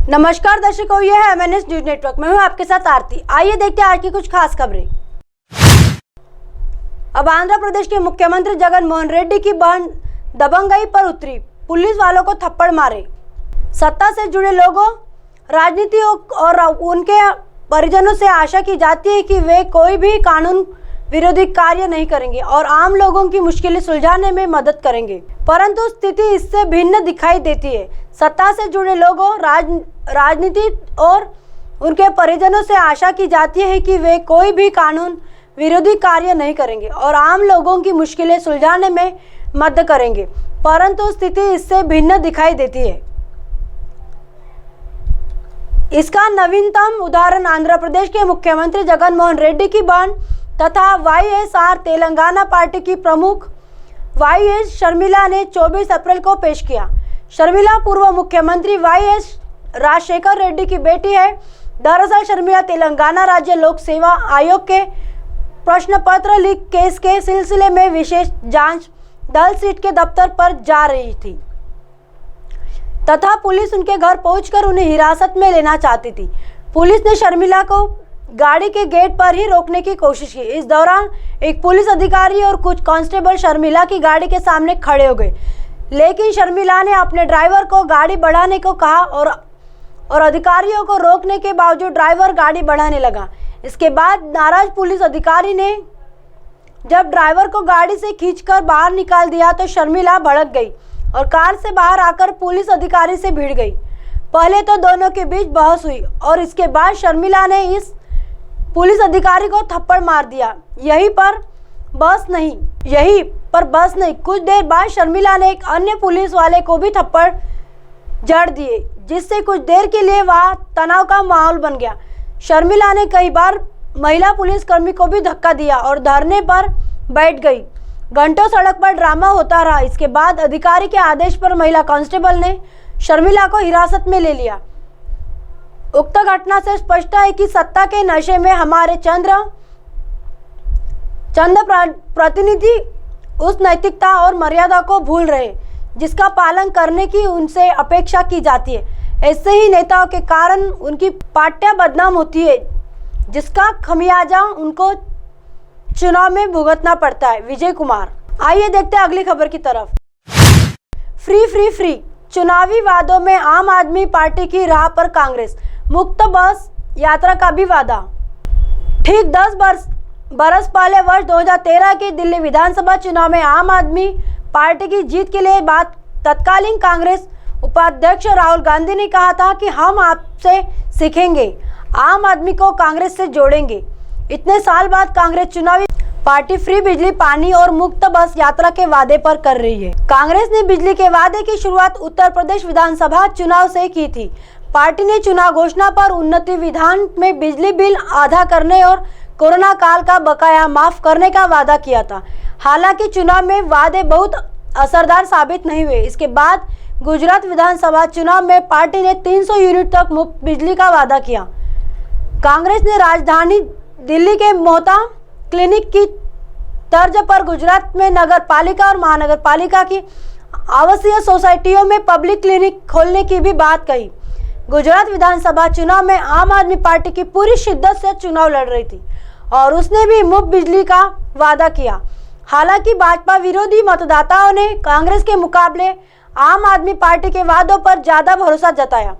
नमस्कार दर्शकों, ये है MNS न्यूज नेटवर्क। मैं हूँ आपके साथ आरती। आइए देखते हैं आज की कुछ खास खबरें। अब आंध्र प्रदेश के मुख्यमंत्री जगन मोहन रेड्डी की बहन दबंगई पर उतरी, पुलिस वालों को थप्पड़ मारे। सत्ता से जुड़े लोगों, राजनीति और उनके परिजनों से आशा की जाती है कि वे कोई भी कानून विरोधी कार्य नहीं करेंगे और आम लोगों की मुश्किलें सुलझाने में मदद करेंगे, परंतु स्थिति इससे भिन्न दिखाई देती है। सत्ता से जुड़े लोगों, राजनीति और उनके परिजनों से आशा की जाती है कि वे कोई भी कानून विरोधी कार्य नहीं करेंगे और आम लोगों की मुश्किलें सुलझाने में मदद करेंगे, परंतु स्थिति इससे भिन्न दिखाई देती है। इसका नवीनतम उदाहरण आंध्र प्रदेश के मुख्यमंत्री जगन मोहन रेड्डी की बहन तथा YSR तेलंगाना पार्टी की प्रमुख YS शर्मिला ने 24 अप्रैल को पेश किया। शर्मिला पूर्व मुख्यमंत्री YS राजशेखर रेड्डी की बेटी है। दरअसल शर्मिला तेलंगाना राज्य लोक सेवा आयोग के प्रश्न पत्र लीक केस के सिलसिले में विशेष जांच दल सीट के दफ्तर पर जा रही थी तथा पुलिस उनके घर पहुंचकर उन्हें हिरासत में लेना चाहती थी। पुलिस ने शर्मिला को गाड़ी के गेट पर ही रोकने की कोशिश की। इस दौरान एक पुलिस अधिकारी और कुछ कांस्टेबल शर्मिला की गाड़ी के सामने खड़े हो गए, लेकिन शर्मिला ने अपने ड्राइवर को गाड़ी बढ़ाने को कहा और अधिकारियों को रोकने के बावजूद ड्राइवर गाड़ी बढ़ाने लगा। इसके बाद नाराज पुलिस अधिकारी ने जब ड्राइवर को गाड़ी से खींचकर बाहर निकाल दिया तो शर्मिला भड़क गई और कार से बाहर आकर पुलिस अधिकारी से भिड़ गई। पहले तो दोनों के बीच बहस हुई और इसके बाद शर्मिला ने इस पुलिस अधिकारी को थप्पड़ मार दिया। यहीं पर बस नहीं, कुछ देर बाद शर्मिला ने एक अन्य पुलिस वाले को भी थप्पड़ जड़ दिए, जिससे कुछ देर के लिए वहां तनाव का माहौल बन गया। शर्मिला ने कई बार महिला पुलिसकर्मी को भी धक्का दिया और धरने पर बैठ गई। घंटों सड़क पर ड्रामा होता रहा। इसके बाद अधिकारी के आदेश पर महिला कांस्टेबल ने शर्मिला को हिरासत में ले लिया। उक्त घटना से स्पष्ट है कि सत्ता के नशे में हमारे चंद प्रतिनिधि उस नैतिकता और मर्यादा को भूल रहे जिसका पालन करने की उनसे अपेक्षा की जाती है। ऐसे ही नेताओं के कारण उनकी पार्टियां बदनाम होती है, जिसका खमियाजा उनको चुनाव में भुगतना पड़ता है। विजय कुमार। आइए देखते हैं अगली खबर की तरफ। फ्री चुनावी वादों में आम आदमी पार्टी की राह पर कांग्रेस, मुक्त बस यात्रा का भी वादा। ठीक 10 बरस पहले वर्ष 2013 के दिल्ली विधानसभा चुनाव में आम आदमी पार्टी की जीत के लिए बात तत्कालीन कांग्रेस उपाध्यक्ष राहुल गांधी ने कहा था कि हम आपसे सीखेंगे, आम आदमी को कांग्रेस से जोड़ेंगे। इतने साल बाद कांग्रेस चुनावी पार्टी फ्री बिजली, पानी और मुक्त बस यात्रा के वादे पर कर रही है। कांग्रेस ने बिजली के वादे की शुरुआत उत्तर प्रदेश विधानसभा चुनाव से की थी। पार्टी ने चुनाव घोषणा पर उन्नति विधान में बिजली बिल आधा करने और कोरोना काल का बकाया माफ करने का वादा किया था। हालांकि चुनाव में वादे बहुत असरदार साबित नहीं हुए। इसके बाद गुजरात विधानसभा चुनाव में पार्टी ने 300 यूनिट तक मुफ्त बिजली का वादा किया। कांग्रेस ने राजधानी दिल्ली के मोहता क्लिनिक की तर्ज पर गुजरात में नगर पालिका और महानगर पालिका की आवासीय सोसाइटियों में पब्लिक क्लिनिक खोलने की भी बात कही। गुजरात विधानसभा चुनाव में आम आदमी पार्टी की पूरी शिद्दत से चुनाव लड़ रही थी और उसने भी मुफ्त बिजली का वादा किया। हालांकि भाजपा विरोधी मतदाताओं ने कांग्रेस के मुकाबले आम आदमी पार्टी के वादों पर ज्यादा भरोसा जताया,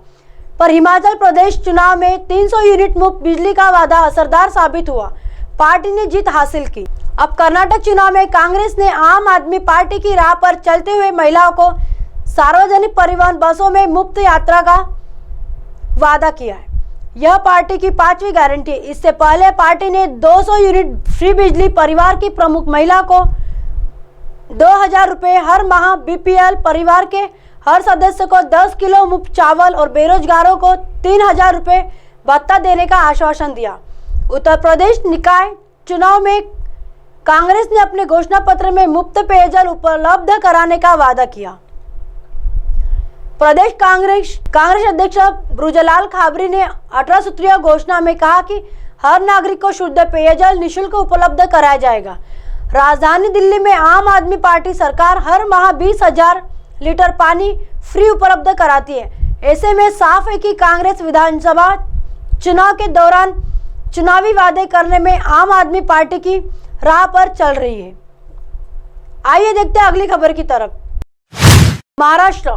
पर हिमाचल प्रदेश चुनाव में 300 यूनिट मुफ्त बिजली का वादा असरदार साबित हुआ। पार्टी ने जीत हासिल की। अब कर्नाटक चुनाव में कांग्रेस ने आम आदमी पार्टी की राह पर चलते हुए महिलाओं को सार्वजनिक परिवहन बसों में मुफ्त यात्रा का वादा किया है। यह पार्टी की 5वीं गारंटी है। इससे पहले पार्टी ने 200 यूनिट फ्री बिजली, परिवार की प्रमुख महिला को 2000 रुपये हर माह, BPL परिवार के हर सदस्य को 10 किलो मुफ्त चावल और बेरोजगारों को 3000 रुपये भत्ता देने का आश्वासन दिया। उत्तर प्रदेश निकाय चुनाव में कांग्रेस ने अपने घोषणा पत्र में मुफ्त पेयजल उपलब्ध कराने का वादा किया। प्रदेश कांग्रेस अध्यक्ष ब्रजलाल खाबरी ने 18 सूत्रीय घोषणा में कहा कि हर नागरिक को शुद्ध पेयजल निःशुल्क उपलब्ध कराया जाएगा। राजधानी दिल्ली में आम आदमी पार्टी सरकार हर माह 20,000 लीटर पानी फ्री उपलब्ध कराती है। ऐसे में साफ है कि कांग्रेस विधानसभा चुनाव के दौरान चुनावी वादे करने में आम आदमी पार्टी की राह पर चल रही है। आइए देखते हैं अगली खबर की तरफ। महाराष्ट्र,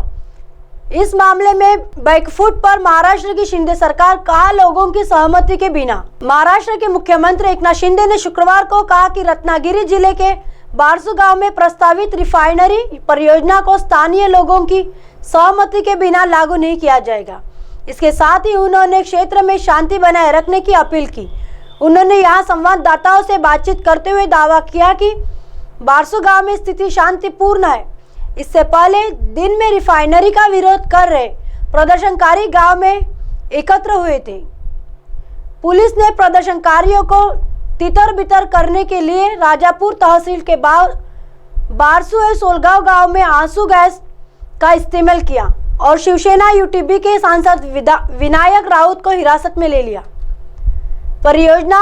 इस मामले में बैकफुट पर महाराष्ट्र की शिंदे सरकार, कहा लोगों की सहमति के बिना। महाराष्ट्र के मुख्यमंत्री एकनाथ शिंदे ने शुक्रवार को कहा कि रत्नागिरी जिले के बारसू गांव में प्रस्तावित रिफाइनरी परियोजना को स्थानीय लोगों की सहमति के बिना लागू नहीं किया जाएगा। इसके साथ ही उन्होंने क्षेत्र में शांति बनाए रखने की अपील की। उन्होंने यहां संवाददाताओं से बातचीत करते हुए दावा किया कि बारसू गांव में स्थिति शांतिपूर्ण है। इससे पहले दिन में रिफाइनरी का विरोध कर रहे प्रदर्शनकारी गांव में एकत्र हुए थे। पुलिस ने प्रदर्शनकारियों को तितर बितर करने के लिए राजापुर तहसील के बारसू और सोलगांव गांव में आंसू गैस का इस्तेमाल किया और शिवसेना यूटीबी के सांसद विनायक राउत को हिरासत में ले लिया। परियोजना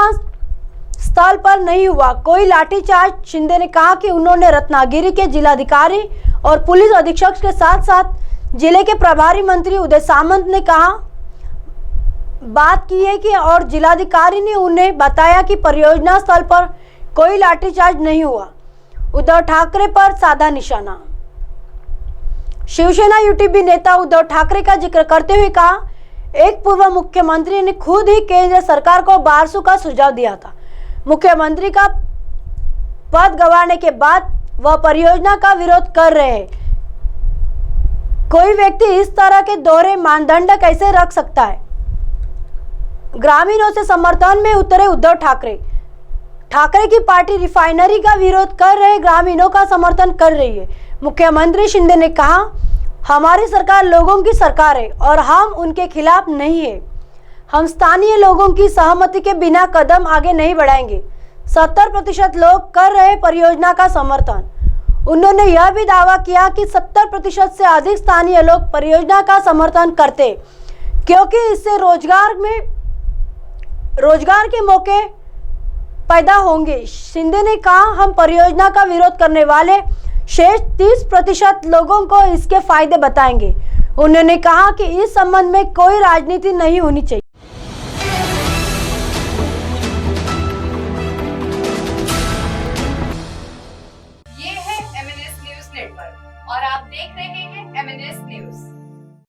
स्थल पर नहीं हुआ कोई लाठीचार्ज। शिंदे ने कहा कि उन्होंने रत्नागिरी के जिलाधिकारी और पुलिस अधीक्षक के साथ साथ जिले के प्रभारी मंत्री उदय सामंत ने बात की है कि और जिलाधिकारी ने उन्हें बताया कि परियोजना स्थल पर कोई लाठीचार्ज नहीं हुआ। उद्धव ठाकरे पर साधा निशाना। शिवसेना यूटीबी नेता उद्धव ठाकरे का जिक्र करते हुए कहा, एक पूर्व मुख्यमंत्री ने खुद ही केंद्र सरकार को बारसू का सुझाव दिया था। मुख्यमंत्री का पद गंवाने के बाद वह परियोजना का विरोध कर रहे हैं। कोई व्यक्ति इस तरह के दोहरे मानदंड कैसे रख सकता है। ग्रामीणों से समर्थन में उतरे उद्धव ठाकरे। ठाकरे की पार्टी रिफाइनरी का विरोध कर रहे ग्रामीणों का समर्थन कर रही है। मुख्यमंत्री शिंदे ने कहा, हमारी सरकार लोगों की सरकार है और हम उनके खिलाफ नहीं है। हम स्थानीय लोगों की सहमति के बिना कदम आगे नहीं बढ़ाएंगे। 70% लोग कर रहे परियोजना का समर्थन। उन्होंने यह भी दावा किया कि 70% से अधिक स्थानीय लोग परियोजना का समर्थन करते क्योंकि इससे रोजगार के मौके पैदा होंगे। शिंदे ने कहा, हम परियोजना का विरोध करने वाले शेष 30% लोगों को इसके फायदे बताएंगे। उन्होंने कहा कि इस संबंध में कोई राजनीति नहीं होनी चाहिए।